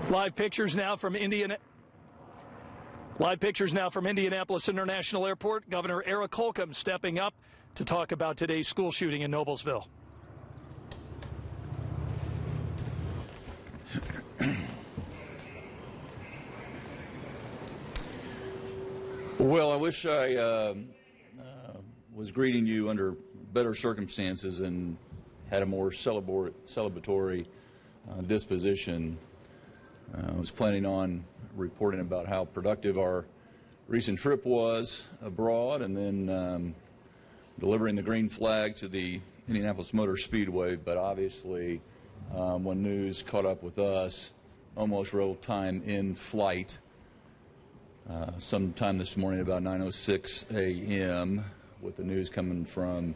Live pictures now from Indianapolis International Airport. Governor Eric Holcomb stepping up to talk about today's school shooting in Noblesville. Well, I wish I was greeting you under better circumstances and had a more celebratory disposition. I was planning on reporting about how productive our recent trip was abroad and then delivering the green flag to the Indianapolis Motor Speedway, but obviously when news caught up with us almost real time in flight sometime this morning about 9:06 a.m. with the news coming from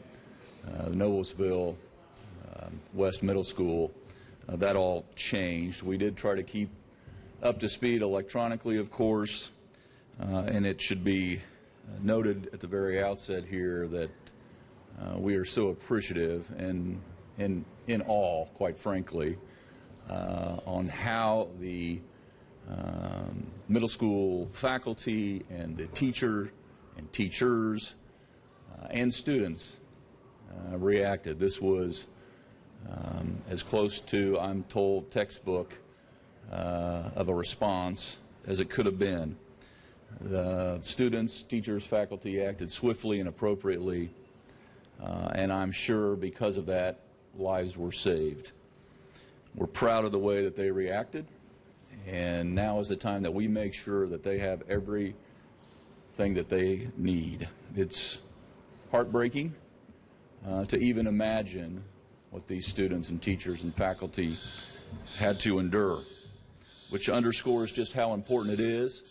the Noblesville West Middle School, that all changed. We did try to keep up to speed electronically, of course, and it should be noted at the very outset here that we are so appreciative and in awe, quite frankly, on how the middle school faculty and the teachers and students reacted. This was as close to, I'm told, textbook of a response as it could have been. The students, teachers, faculty acted swiftly and appropriately, and I'm sure because of that, lives were saved. We're proud of the way that they reacted, and now is the time that we make sure that they have everything that they need. It's heartbreaking to even imagine what these students and teachers and faculty had to endure, which underscores just how important it is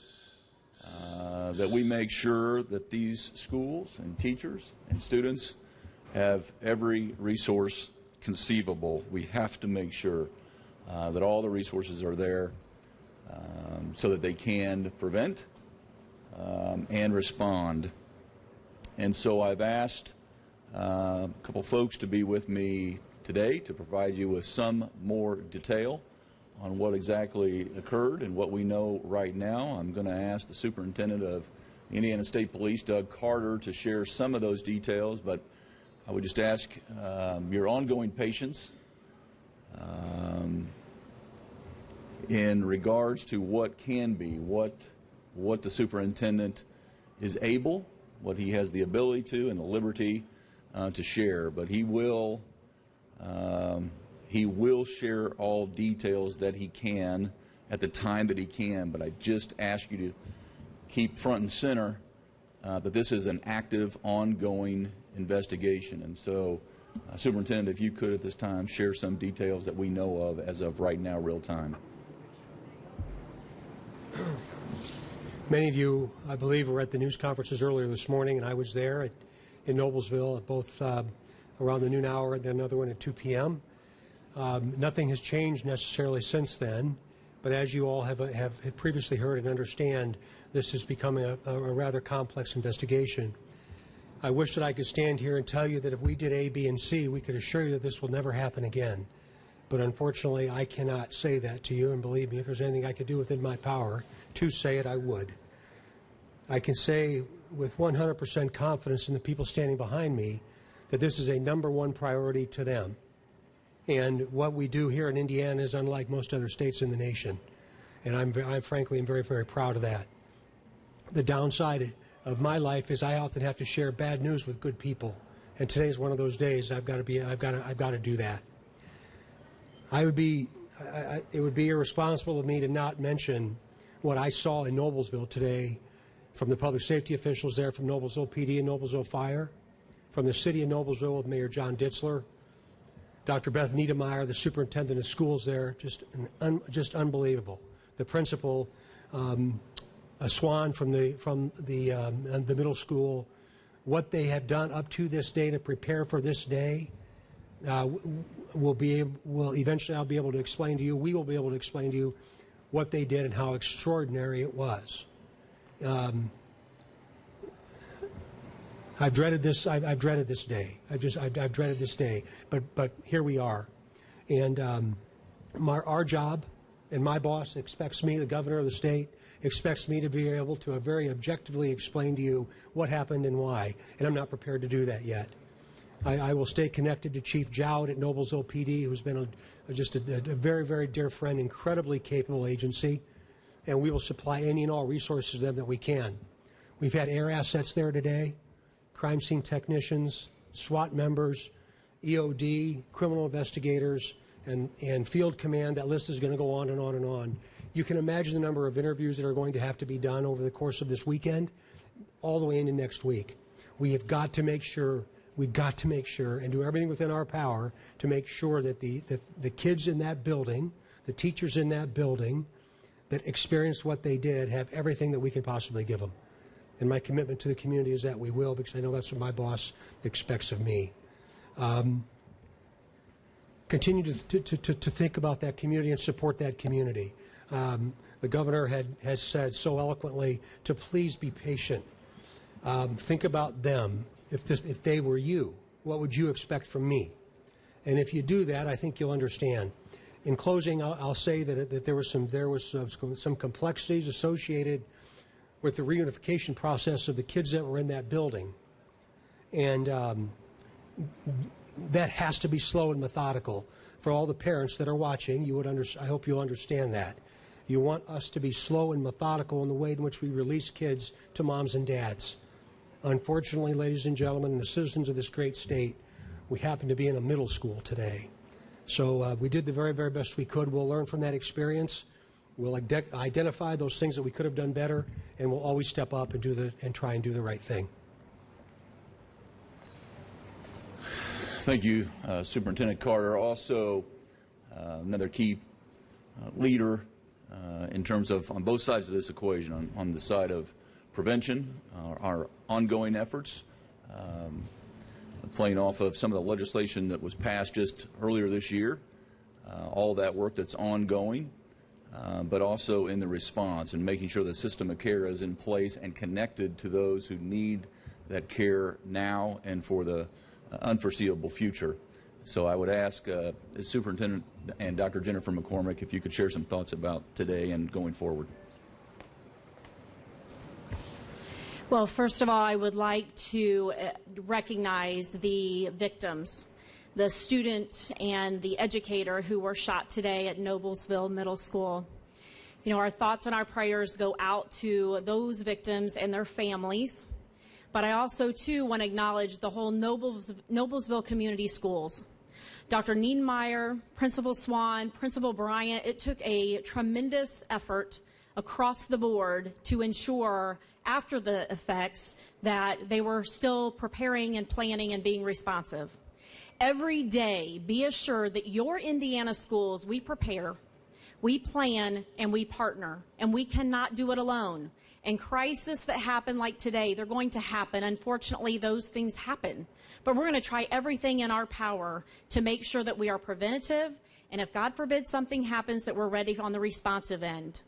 that we make sure that these schools and teachers and students have every resource conceivable. We have to make sure that all the resources are there so that they can prevent and respond. And so I've asked a couple folks to be with me today to provide you with some more detail on what exactly occurred and what we know right now. I'm going to ask the superintendent of Indiana State Police, Doug Carter, to share some of those details, but I would just ask your ongoing patience in regards to what can be, what the superintendent is able, what he has the ability to and the liberty to share. But he will share all details that he can at the time that he can. But I just ask you to keep front and center that this is an active, ongoing investigation. And so, Superintendent, if you could at this time share some details that we know of as of right now, real time. Many of you, I believe, were at the news conferences earlier this morning, and I was there in Noblesville at both around the noon hour and then another one at 2 p.m. Nothing has changed necessarily since then, but as you all have previously heard and understand, this is becoming a rather complex investigation. I wish that I could stand here and tell you that if we did A, B, and C, we could assure you that this will never happen again. But unfortunately, I cannot say that to you, and believe me, if there's anything I could do within my power to say it, I would. I can say with 100% confidence in the people standing behind me that this is a #1 priority to them. And what we do here in Indiana is unlike most other states in the nation. And I'm frankly very, very proud of that. The downside of my life is I often have to share bad news with good people. And today's one of those days I've got to do that. It would be irresponsible of me to not mention what I saw in Noblesville today from the public safety officials there, from Noblesville PD and Noblesville Fire, from the city of Noblesville with Mayor John Ditzler, Dr. Beth Niedermeyer, the superintendent of schools there, just unbelievable. The principal, Swan from the middle school, what they have done up to this day to prepare for this day. Will eventually I'll be able to explain to you, we will be able to explain to you what they did and how extraordinary it was. I've dreaded this. I've dreaded this day. I've dreaded this day. But here we are, and our job And my boss expects me, the governor of the state, expects me to be able to very objectively explain to you what happened and why. And I'm not prepared to do that yet. I will stay connected to Chief Jowd at Noblesville PD, who's been just a very, very dear friend, incredibly capable agency. And we will supply any and all resources to them that we can. We've had air assets there today, crime scene technicians, SWAT members, EOD, criminal investigators, and field command. That list is going to go on and on and on. You can imagine the number of interviews that are going to have to be done over the course of this weekend, all the way into next week. We have got to make sure, we've got to make sure and do everything within our power to make sure that the kids in that building, the teachers in that building that experienced what they did have everything that we can possibly give them. And my commitment to the community is that we will, because I know that's what my boss expects of me. Continue to think about that community and support that community. The governor has said so eloquently to please be patient. Think about them. If they were you, what would you expect from me? And if you do that, I think you'll understand. In closing, I'll say that there was some complexities associated with the reunification process of the kids that were in that building, and that has to be slow and methodical. For all the parents that are watching, I hope you'll understand that. You want us to be slow and methodical in the way in which we release kids to moms and dads. Unfortunately, ladies and gentlemen, and the citizens of this great state, we happen to be in a middle school today. So we did the very, very best we could. We'll learn from that experience. We'll identify those things that we could have done better, and we'll always step up and try and do the right thing. Thank you, Superintendent Carter. Also, another key leader in terms of, on both sides of this equation, on the side of prevention, our ongoing efforts, playing off of some of the legislation that was passed just earlier this year, all that work that's ongoing, but also in the response and making sure the system of care is in place and connected to those who need that care now and for the unforeseeable future. So I would ask the Superintendent and Dr. Jennifer McCormick if you could share some thoughts about today and going forward. Well, first of all, I would like to recognize the victims, the student and the educator who were shot today at Noblesville Middle School. You know, our thoughts and our prayers go out to those victims and their families. But I also, too, want to acknowledge the whole Noblesville Community Schools. Dr. Nienmeyer, Principal Swan, Principal Bryant, it took a tremendous effort across the board to ensure, after the effects, that they were still preparing and planning and being responsive. Every day, be assured that your Indiana schools, we prepare, we plan, and we partner, and we cannot do it alone. And crises that happen like today, they're going to happen. Unfortunately, those things happen. But we're going to try everything in our power to make sure that we are preventative, and if God forbid something happens, that we're ready on the responsive end.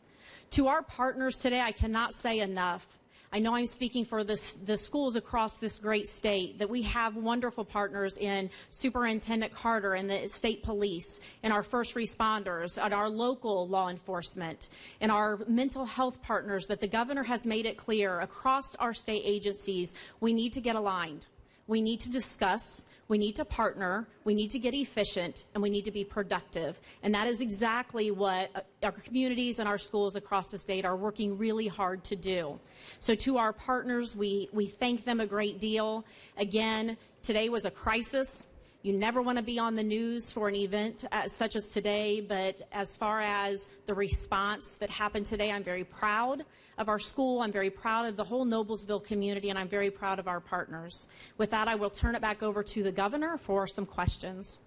To our partners today, I cannot say enough. I know I'm speaking for the schools across this great state, that we have wonderful partners in Superintendent Carter and the state police and our first responders and our local law enforcement and our mental health partners, that the governor has made it clear across our state agencies we need to get aligned. We need to discuss, we need to partner, we need to get efficient, and we need to be productive. And that is exactly what our communities and our schools across the state are working really hard to do. So to our partners, we thank them a great deal. Again, today was a crisis. You never want to be on the news for an event such as today, but as far as the response that happened today, I'm very proud of our school. I'm very proud of the whole Noblesville community, and I'm very proud of our partners. With that, I will turn it back over to the governor for some questions.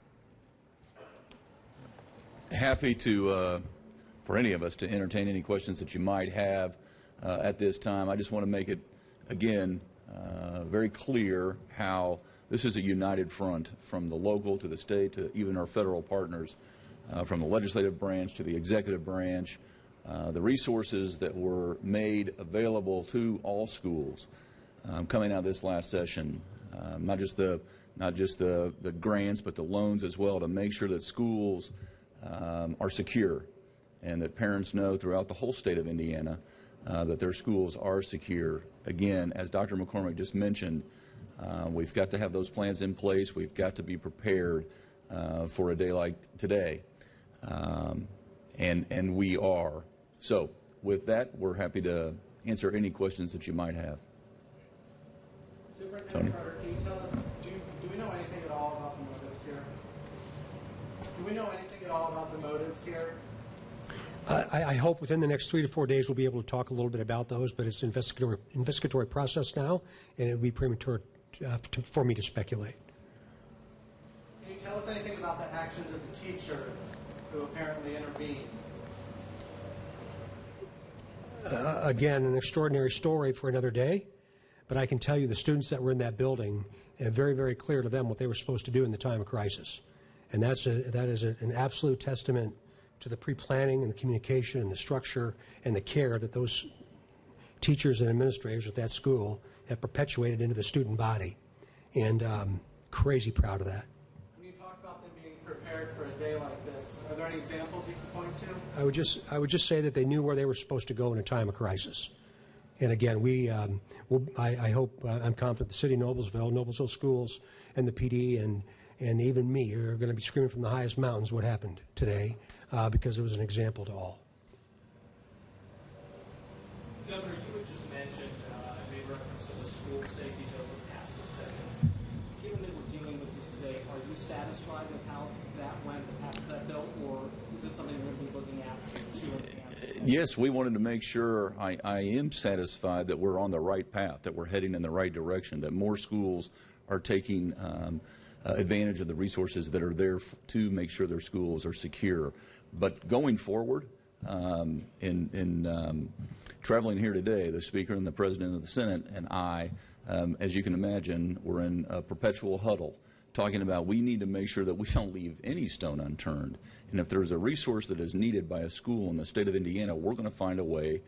Happy to, for any of us, to entertain any questions that you might have at this time. I just want to make it, again, very clear how this is a united front, from the local to the state to even our federal partners, from the legislative branch to the executive branch. The resources that were made available to all schools coming out of this last session, not just the grants, but the loans as well, to make sure that schools are secure and that parents know throughout the whole state of Indiana that their schools are secure. Again, as Dr. McCormick just mentioned, we've got to have those plans in place. We've got to be prepared for a day like today, and we are. So with that, we're happy to answer any questions that you might have. Superintendent Carter, can you tell us, do we know anything at all about the motives here? Do we know anything at all about the motives here? I hope within the next 3 to 4 days we'll be able to talk a little bit about those, but it's an investigatory process now, and it would be premature for me to speculate. Can you tell us anything about the actions of the teacher who apparently intervened? Again, an extraordinary story for another day, but I can tell you the students that were in that building, and very, very clear to them what they were supposed to do in the time of crisis. And that is an absolute testament to the pre-planning and the communication and the structure and the care that those teachers and administrators at that school have perpetuated into the student body. And crazy proud of that. When you talk about them being prepared for a day like this, are there any examples you can point to? I would just say that they knew where they were supposed to go in a time of crisis. And again, I hope, I'm confident the city of Noblesville schools, and the PD and even me are going to be screaming from the highest mountains what happened today, because it was an example to all. Governor, you had just mentioned and made reference to the school safety bill that passed this session. Given that we're dealing with this today, are you satisfied with how that went to pass that bill, or is this something we're going to be looking at to enhance? Yes, we wanted to make sure, I am satisfied that we're on the right path, that we're heading in the right direction, that more schools are taking advantage of the resources that are there to make sure their schools are secure. But going forward, in traveling here today, the Speaker and the President of the Senate and I, as you can imagine, we're in a perpetual huddle talking about we need to make sure that we don't leave any stone unturned. And if there's a resource that is needed by a school in the state of Indiana, we're going to find a way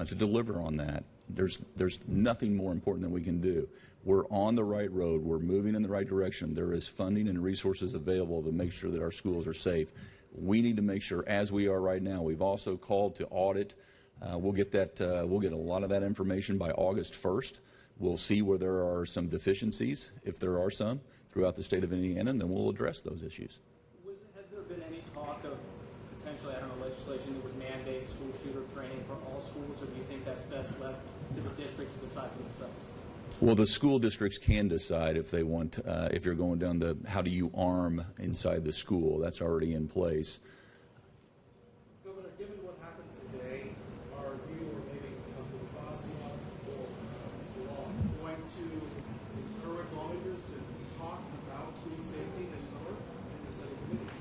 to deliver on that. There's nothing more important than we can do. We're on the right road. We're moving in the right direction. There is funding and resources available to make sure that our schools are safe. We need to make sure, as we are right now, we've also called to audit. We'll get a lot of that information by August 1st. We'll see where there are some deficiencies, if there are some, throughout the state of Indiana, and then we'll address those issues. Has there been any talk of potentially, legislation that would mandate school shooter training for all schools, or do you think that's best left to the districts to decide for themselves? Well, the school districts can decide if they want, if you're going down the how do you arm inside the school. That's already in place. Governor, given what happened today, are you or maybe Councilman Bosnia or Mr. Law going to encourage lawmakers to talk about school safety this summer in the Senate committee?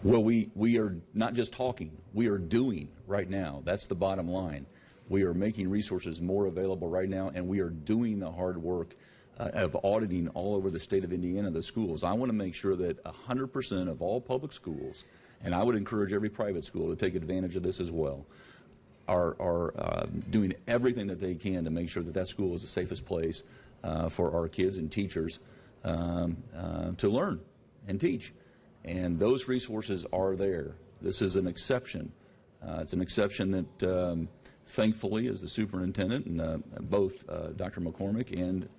Well, we are not just talking. We are doing right now. That's the bottom line. We are making resources more available right now, and we are doing the hard work of auditing all over the state of Indiana the schools. I want to make sure that 100% of all public schools, and I would encourage every private school to take advantage of this as well, are doing everything that they can to make sure that that school is the safest place for our kids and teachers to learn and teach. And those resources are there. This is an exception. It's an exception that thankfully, as the superintendent and both Dr. McCormick and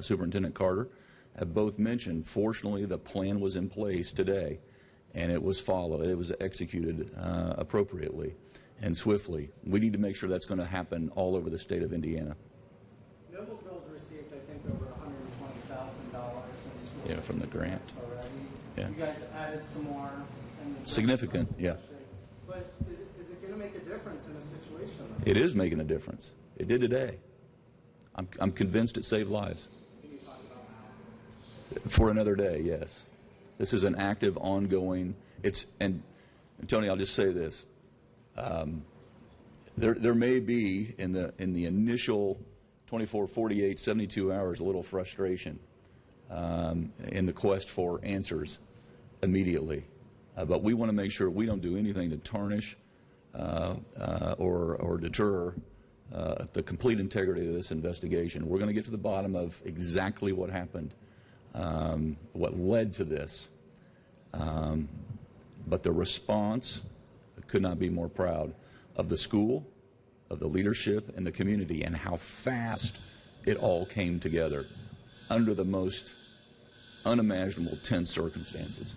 Superintendent Carter have both mentioned, fortunately the plan was in place today and it was followed. It was executed appropriately and swiftly. We need to make sure that's going to happen all over the state of Indiana. Noblesville's received, I think, over $120,000 in school. Yeah, from the grants already. Yeah. You guys added some more. Significant, yeah. But is it going to make a difference in a situation like It is making a difference. It did today. I'm convinced it saved lives. Can you talk about how? For another day, yes. This is an active, ongoing. And Tony, I'll just say this: there may be in the initial 24, 48, 72 hours a little frustration in the quest for answers immediately, but we want to make sure we don't do anything to tarnish or deter the complete integrity of this investigation. We're going to get to the bottom of exactly what happened, what led to this. But the response could not be more proud of the school, of the leadership, and the community, and how fast it all came together under the most unimaginable tense circumstances.